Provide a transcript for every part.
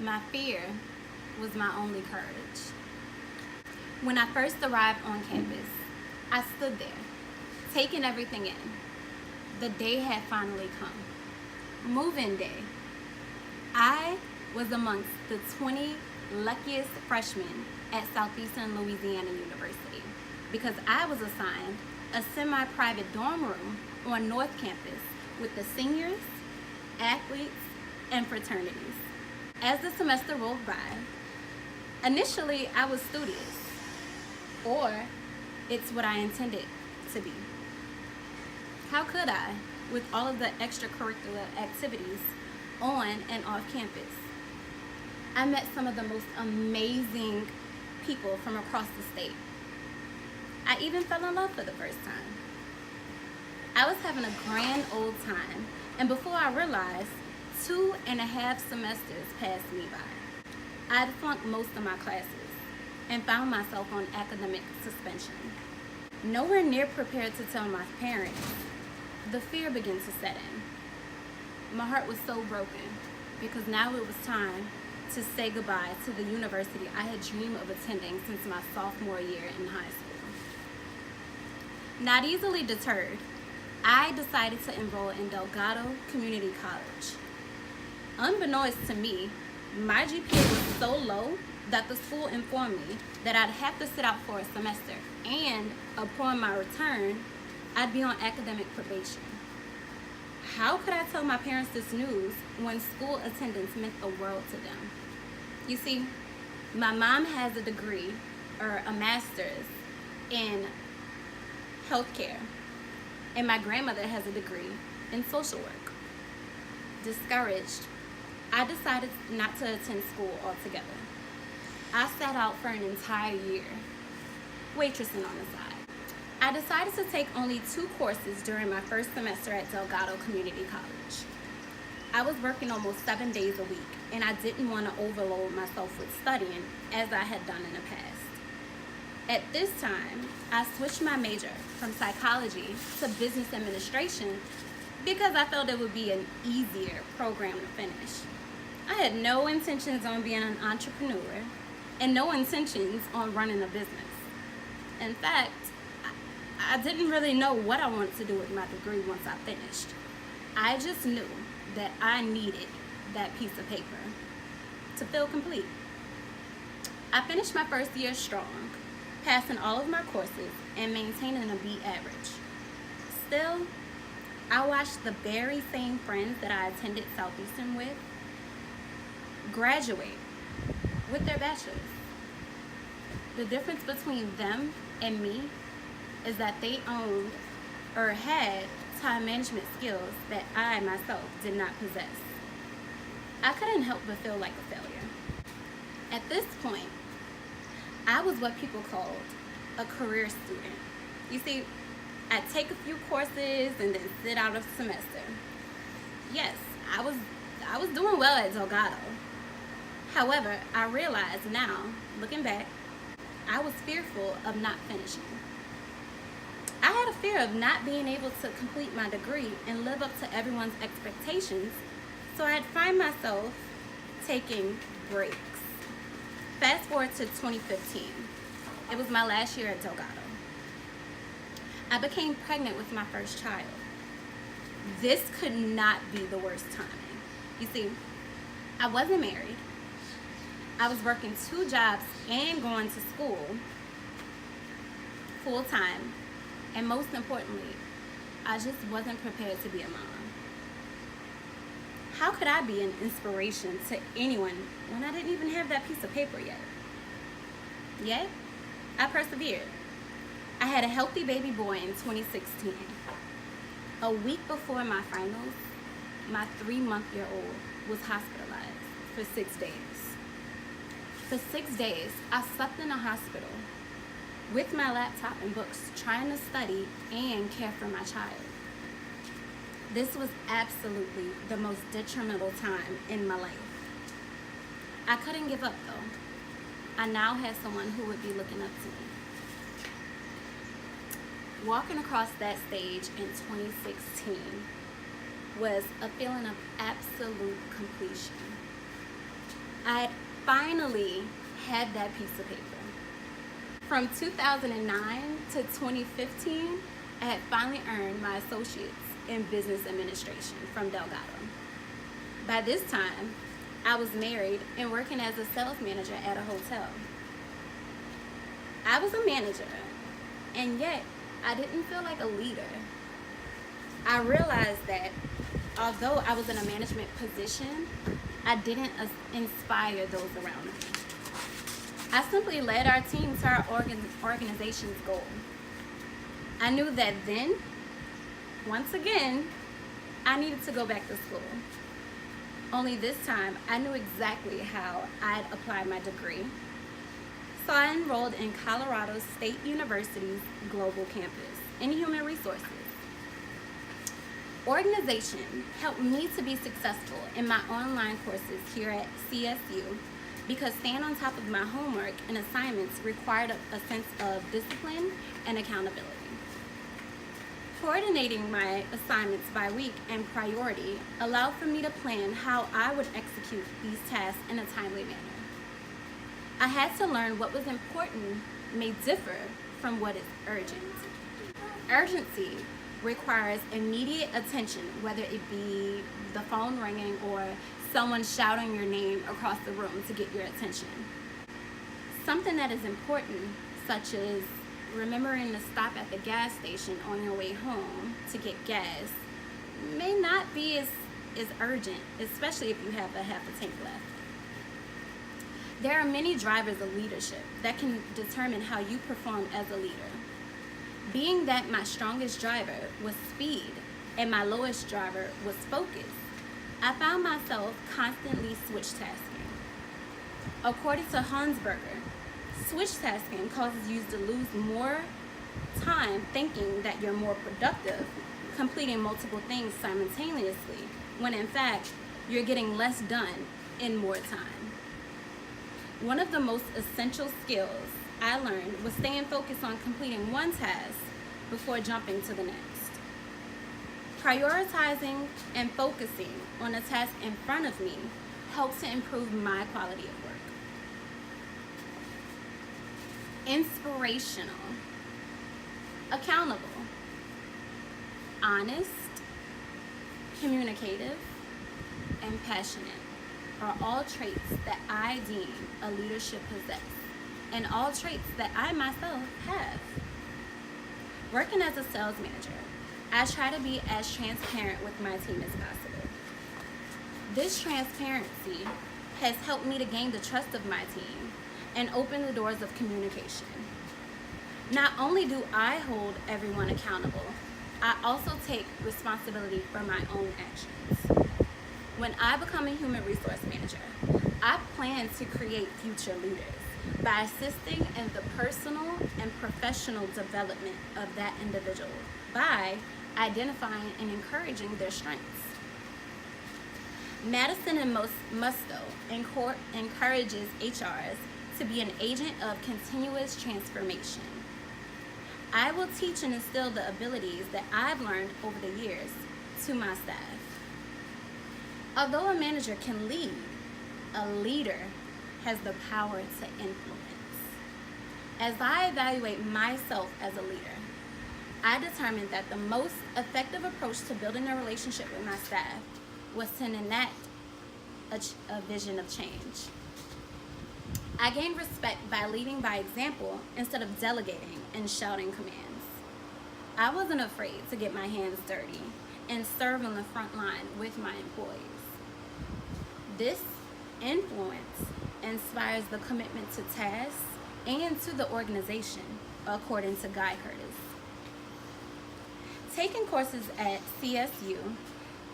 My fear was my only courage. When I first arrived on campus, I stood there, taking everything in. The day had finally come. Move-in day. I was amongst the 20 luckiest freshmen at Southeastern Louisiana University because I was assigned a semi-private dorm room on North Campus with the seniors, athletes, and fraternities. As the semester rolled by, initially I was studious, or it's what I intended to be. How could I, with all of the extracurricular activities on and off campus? I met some of the most amazing people from across the state. I even fell in love for the first time. I was having a grand old time, and before I realized, 2.5 semesters passed me by. I'd flunked most of my classes and found myself on academic suspension. Nowhere near prepared to tell my parents, the fear began to set in. My heart was so broken because now it was time to say goodbye to the university I had dreamed of attending since my sophomore year in high school. Not easily deterred, I decided to enroll in Delgado Community College. Unbeknownst to me, my GPA was so low that the school informed me that I'd have to sit out for a semester, and upon my return, I'd be on academic probation. How could I tell my parents this news when school attendance meant the world to them? You see, my mom has a degree, or a master's, in healthcare, and my grandmother has a degree in social work. Discouraged, I decided not to attend school altogether. I sat out for an entire year, waitressing on the side. I decided to take only 2 courses during my first semester at Delgado Community College. I was working almost 7 days a week, and I didn't want to overload myself with studying as I had done in the past. At this time, I switched my major from psychology to business administration because I felt it would be an easier program to finish. I had no intentions on being an entrepreneur and no intentions on running a business. In fact, I didn't really know what I wanted to do with my degree once I finished. I just knew that I needed that piece of paper to feel complete. I finished my first year strong, passing all of my courses and maintaining a B average. Still, I watched the very same friends that I attended Southeastern with graduate with their bachelors. The difference between them and me is that they owned or had time management skills that I myself did not possess. I couldn't help but feel like a failure. At this point, I was what people called a career student. You see, I'd take a few courses and then sit out a semester. Yes, I was doing well at Delgado. However, I realize now, looking back, I was fearful of not finishing. I had a fear of not being able to complete my degree and live up to everyone's expectations, so I'd find myself taking breaks. Fast forward to 2015. It was my last year at Delgado. I became pregnant with my first child. This could not be the worst timing. You see, I wasn't married. I was working 2 jobs and going to school full time. And most importantly, I just wasn't prepared to be a mom. How could I be an inspiration to anyone when I didn't even have that piece of paper yet? Yet, I persevered. I had a healthy baby boy in 2016. A week before my finals, my 3-month-old was hospitalized for 6 days. For 6 days, I slept in a hospital with my laptop and books, trying to study and care for my child. This was absolutely the most detrimental time in my life. I couldn't give up though. I now had someone who would be looking up to me. Walking across that stage in 2016 was a feeling of absolute completion. I finally had that piece of paper. From 2009 to 2015, I had finally earned my associates in business administration from Delgado. By this time, I was married and working as a sales manager at a hotel. I was a manager, and yet I didn't feel like a leader. I realized that although I was in a management position, I didn't inspire those around me. I simply led our team to our organization's goal. I knew that then, once again, I needed to go back to school. Only this time, I knew exactly how I'd apply my degree. So I enrolled in Colorado State University's Global Campus in Human Resources. Organization helped me to be successful in my online courses here at CSU because staying on top of my homework and assignments required a sense of discipline and accountability. Coordinating my assignments by week and priority allowed for me to plan how I would execute these tasks in a timely manner. I had to learn what was important may differ from what is urgent. Urgency requires immediate attention, whether it be the phone ringing or someone shouting your name across the room to get your attention. Something that is important, such as remembering to stop at the gas station on your way home to get gas, may not be as urgent, especially if you have a half a tank left. There are many drivers of leadership that can determine how you perform as a leader. Being that my strongest driver was speed and my lowest driver was focus, I found myself constantly switch tasking. According to Hansberger, switch tasking causes you to lose more time thinking that you're more productive, completing multiple things simultaneously, when in fact, you're getting less done in more time. One of the most essential skills I learned was staying focused on completing one task before jumping to the next. Prioritizing and focusing on a task in front of me helps to improve my quality of work. Inspirational, accountable, honest, communicative, and passionate are all traits that I deem a leader should possess, and all traits that I myself have. Working as a sales manager, I try to be as transparent with my team as possible. This transparency has helped me to gain the trust of my team and open the doors of communication. Not only do I hold everyone accountable, I also take responsibility for my own actions. When I become a human resource manager, I plan to create future leaders by assisting in the personal and professional development of that individual by identifying and encouraging their strengths. Madison and Musto encourages HRs to be an agent of continuous transformation. I will teach and instill the abilities that I've learned over the years to my staff. Although a manager can lead, a leader has the power to influence. As I evaluate myself as a leader, I determined that the most effective approach to building a relationship with my staff was to enact a vision of change. I gained respect by leading by example instead of delegating and shouting commands. I wasn't afraid to get my hands dirty and serve on the front line with my employees. This influence inspires the commitment to tasks and to the organization, according to Guy Curtis. Taking courses at CSU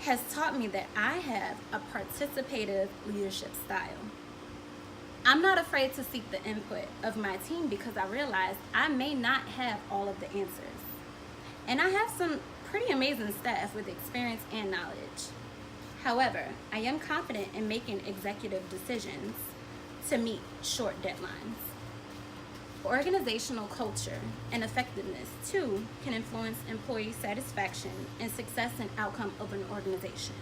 has taught me that I have a participative leadership style. I'm not afraid to seek the input of my team because I realize I may not have all of the answers. And I have some pretty amazing staff with experience and knowledge. However, I am confident in making executive decisions to meet short deadlines. Organizational culture and effectiveness, too, can influence employee satisfaction and success and outcome of an organization.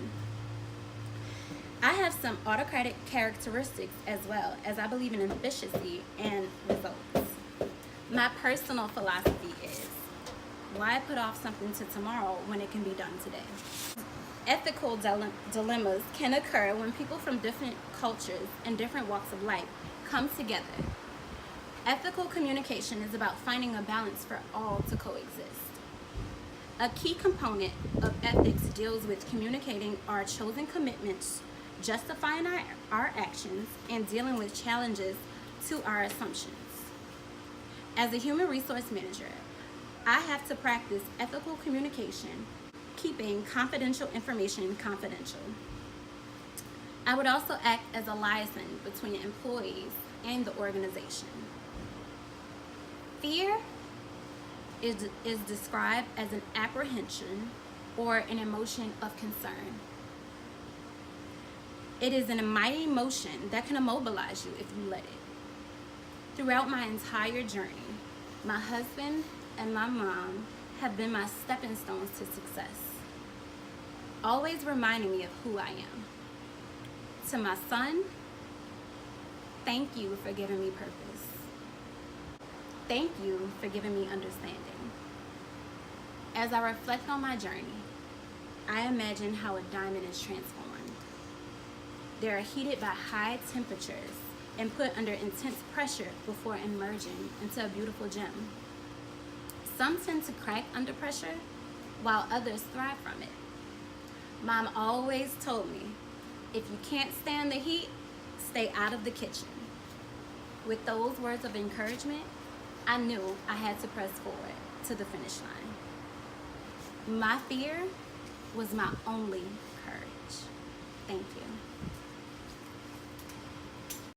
I have some autocratic characteristics as well, as I believe in efficiency and results. My personal philosophy is, why put off something to tomorrow when it can be done today? Ethical dilemmas can occur when people from different cultures and different walks of life come together. Ethical communication is about finding a balance for all to coexist. A key component of ethics deals with communicating our chosen commitments, justifying our actions, and dealing with challenges to our assumptions. As a human resource manager, I have to practice ethical communication, keeping confidential information confidential. I would also act as a liaison between employees and the organization. Fear is described as an apprehension or an emotion of concern. It is a mighty emotion that can immobilize you if you let it. Throughout my entire journey, my husband and my mom have been my stepping stones to success, always reminding me of who I am. To my son, thank you for giving me purpose. Thank you for giving me understanding. As I reflect on my journey, I imagine how a diamond is transformed. They are heated by high temperatures and put under intense pressure before emerging into a beautiful gem. Some tend to crack under pressure, while others thrive from it. Mom always told me, if you can't stand the heat, stay out of the kitchen. With those words of encouragement, I knew I had to press forward to the finish line. My fear was my only courage. Thank you.